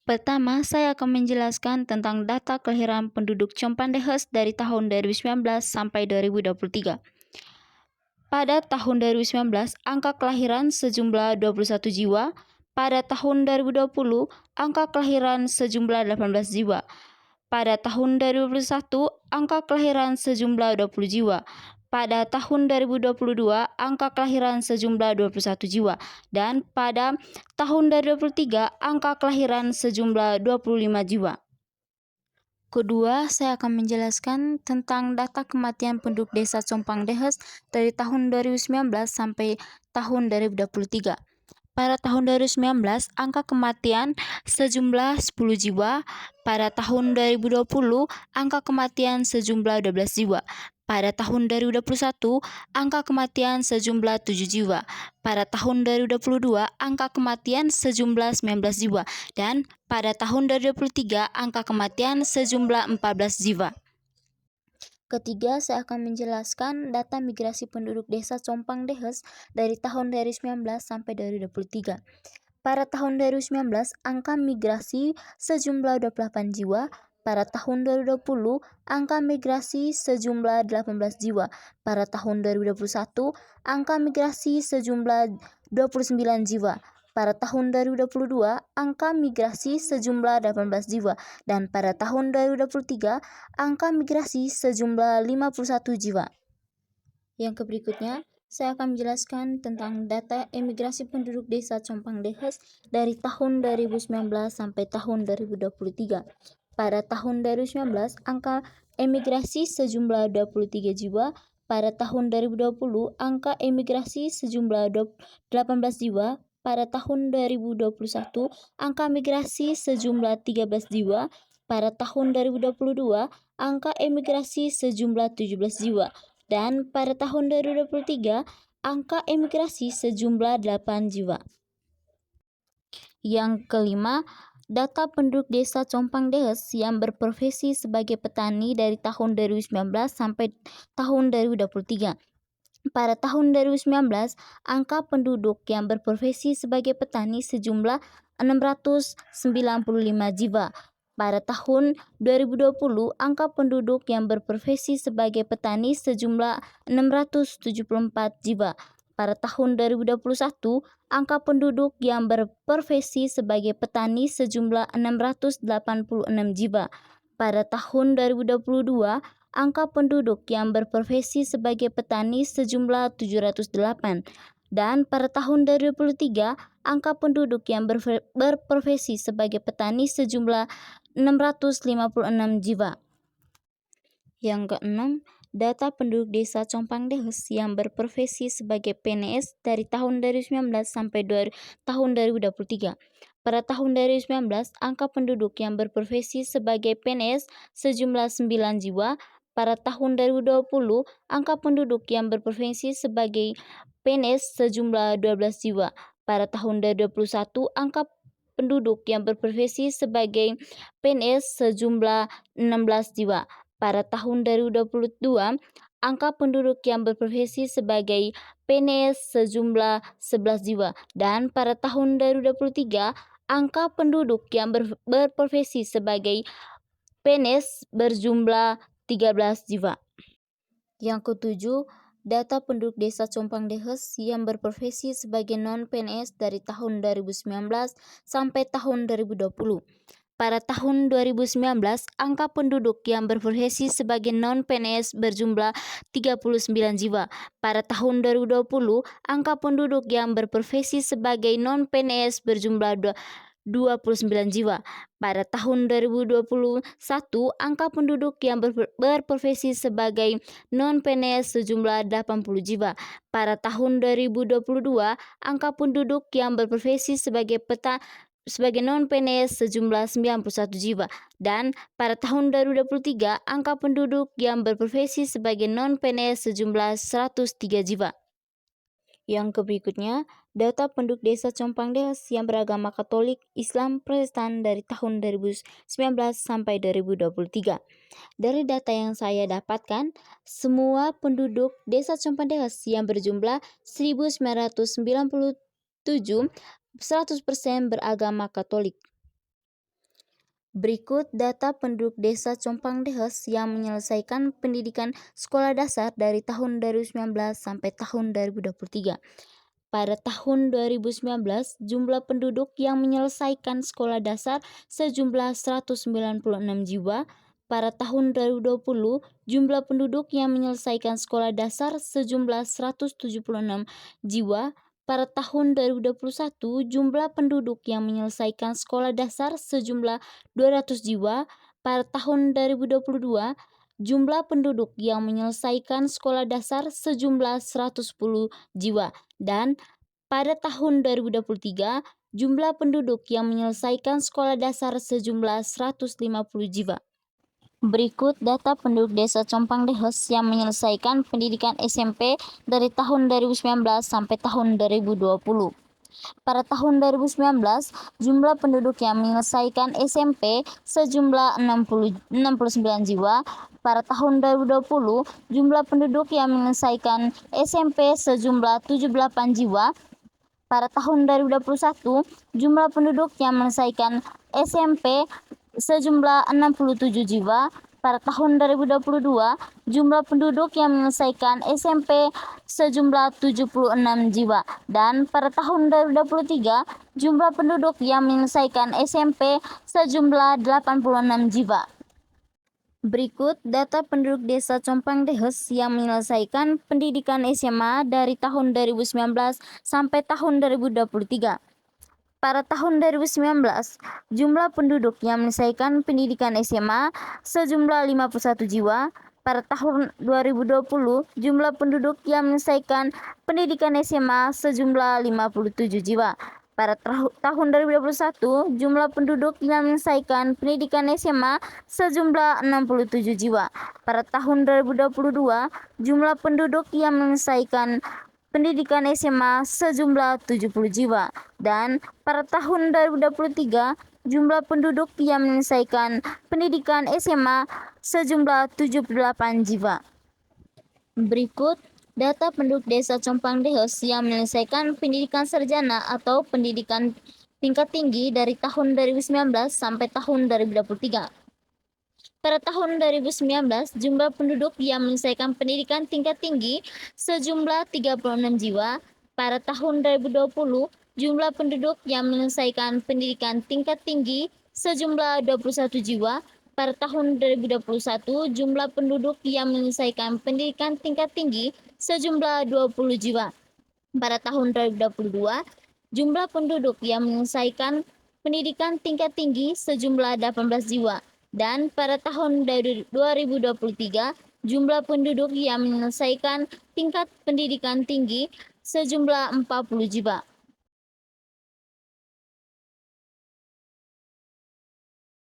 Pertama, saya akan menjelaskan tentang data kelahiran penduduk Compandehes dari tahun 2019 sampai 2023. Pada tahun 2019, angka kelahiran sejumlah 21 jiwa. Pada tahun 2020, angka kelahiran sejumlah 18 jiwa. Pada tahun 2021, angka kelahiran sejumlah 20 jiwa. Pada tahun 2022, angka kelahiran sejumlah 21 jiwa. Dan pada tahun 2023, angka kelahiran sejumlah 25 jiwa. Kedua, saya akan menjelaskan tentang data kematian penduduk desa Compangdehes dari tahun 2019 sampai tahun 2023. Pada tahun 2019, angka kematian sejumlah 10 jiwa. Pada tahun 2020, angka kematian sejumlah 12 jiwa. Pada tahun 2021, angka kematian sejumlah 7 jiwa. Pada tahun 2022, angka kematian sejumlah 19 jiwa. Dan pada tahun 2023, angka kematian sejumlah 14 jiwa. Ketiga, saya akan menjelaskan data migrasi penduduk desa Compangdehes dari tahun 2019 sampai 2023. Pada tahun 2019, angka migrasi sejumlah 28 jiwa. Pada tahun 2020, angka migrasi sejumlah 18 jiwa. Pada tahun 2021, angka migrasi sejumlah 29 jiwa. Pada tahun 2022, angka migrasi sejumlah 18 jiwa. Dan pada tahun 2023, angka migrasi sejumlah 51 jiwa. Yang berikutnya, saya akan menjelaskan tentang data emigrasi penduduk desa Compangdehes dari tahun 2019 sampai tahun 2023. Pada tahun 2019, angka emigrasi sejumlah 23 jiwa. Pada tahun 2020, angka emigrasi sejumlah 18 jiwa. Pada tahun 2021, angka migrasi sejumlah 13 jiwa. Pada tahun 2022, angka emigrasi sejumlah 17 jiwa. Dan pada tahun 2023, angka emigrasi sejumlah 8 jiwa. Yang kelima, data penduduk desa Compangdehes yang berprofesi sebagai petani dari tahun 2019 sampai tahun 2023. Pada tahun 2019, angka penduduk yang berprofesi sebagai petani sejumlah 695 jiwa. Pada tahun 2020, angka penduduk yang berprofesi sebagai petani sejumlah 674 jiwa. Pada tahun 2021, angka penduduk yang berprofesi sebagai petani sejumlah 686 jiwa. Pada tahun 2022, angka penduduk yang berprofesi sebagai petani sejumlah 708. Dan pada tahun 2023, angka penduduk yang berprofesi sebagai petani sejumlah 656 jiwa. Yang keenam, data penduduk desa Compangdehes yang berprofesi sebagai PNS dari tahun 2019 sampai tahun 2023. Pada tahun 2019, angka penduduk yang berprofesi sebagai PNS sejumlah 9 jiwa. Pada tahun 2020, angka penduduk yang berprofesi sebagai PNS sejumlah 12 jiwa. Pada tahun 2021, angka penduduk yang berprofesi sebagai PNS sejumlah 16 jiwa. Pada tahun 2022, angka penduduk yang berprofesi sebagai PNS sejumlah 11 jiwa. Dan pada tahun 2023, angka penduduk yang berprofesi sebagai PNS berjumlah 13 jiwa. Yang ketujuh, data penduduk desa Compangdehes yang berprofesi sebagai non-PNS dari tahun 2019 sampai tahun 2020. Pada tahun 2019, angka penduduk yang berprofesi sebagai non-PNS berjumlah 39 jiwa. Pada tahun 2020, angka penduduk yang berprofesi sebagai non-PNS berjumlah 29 jiwa. Pada tahun 2021, angka penduduk yang berprofesi sebagai non-PNS sejumlah 80 jiwa. Pada tahun 2022, angka penduduk yang berprofesi sebagai non-PNS sejumlah 91 jiwa. Dan pada tahun 2023, angka penduduk yang berprofesi sebagai non-PNS sejumlah 103 jiwa. Yang berikutnya, data penduduk desa Compangdehes yang beragama Katolik, Islam, Protestan dari tahun 2019 sampai 2023. Dari data yang saya dapatkan, semua penduduk desa Compangdehes yang berjumlah 1997 100% beragama Katolik. Berikut data penduduk desa Compang Dehes yang menyelesaikan pendidikan sekolah dasar dari tahun 2019 sampai tahun 2023. Pada tahun 2019, jumlah penduduk yang menyelesaikan sekolah dasar sejumlah 196 jiwa. Pada tahun 2020, jumlah penduduk yang menyelesaikan sekolah dasar sejumlah 176 jiwa. Pada tahun 2021, jumlah penduduk yang menyelesaikan sekolah dasar sejumlah 200 jiwa. Pada tahun 2022, jumlah penduduk yang menyelesaikan sekolah dasar sejumlah 110 jiwa. Dan pada tahun 2023, jumlah penduduk yang menyelesaikan sekolah dasar sejumlah 150 jiwa. Berikut data penduduk desa Compang Dehes yang menyelesaikan pendidikan SMP dari tahun 2019 sampai tahun 2020. Pada tahun 2019, jumlah penduduk yang menyelesaikan SMP sejumlah 69 jiwa. Pada tahun 2020, jumlah penduduk yang menyelesaikan SMP sejumlah 78 jiwa. Pada tahun 2021, jumlah penduduk yang menyelesaikan SMP sejumlah 67 jiwa. Pada tahun 2022, jumlah penduduk yang menyelesaikan SMP sejumlah 76 jiwa. Dan pada tahun 2023, jumlah penduduk yang menyelesaikan SMP sejumlah 86 jiwa. Berikut data penduduk desa Compang Dehes yang menyelesaikan pendidikan SMA dari tahun 2019 sampai tahun 2023. Pada tahun 2019, jumlah penduduk yang menyelesaikan pendidikan SMA sejumlah 51 jiwa. Pada tahun 2020, jumlah penduduk yang menyelesaikan pendidikan SMA sejumlah 57 jiwa. Pada tahun 2021, jumlah penduduk yang menyelesaikan pendidikan SMA sejumlah 67 jiwa. Pada tahun 2022, jumlah penduduk yang menyelesaikan pendidikan SMA sejumlah 70 jiwa. Dan pada tahun 2023, jumlah penduduk yang menyelesaikan pendidikan SMA sejumlah 78 jiwa. Berikut data penduduk desa Compang Dehes yang menyelesaikan pendidikan sarjana atau pendidikan tingkat tinggi dari tahun 2019 sampai tahun 2023. Pada tahun 2019, jumlah penduduk yang menyelesaikan pendidikan tingkat tinggi sejumlah 36 jiwa. Pada tahun 2020, jumlah penduduk yang menyelesaikan pendidikan tingkat tinggi sejumlah 21 jiwa. Pada tahun 2021, jumlah penduduk yang menyelesaikan pendidikan tingkat tinggi sejumlah 20 jiwa. Pada tahun 2022, jumlah penduduk yang menyelesaikan pendidikan tingkat tinggi sejumlah 18 jiwa. Dan pada tahun 2023, jumlah penduduk yang menyelesaikan tingkat pendidikan tinggi sejumlah 40 jiwa.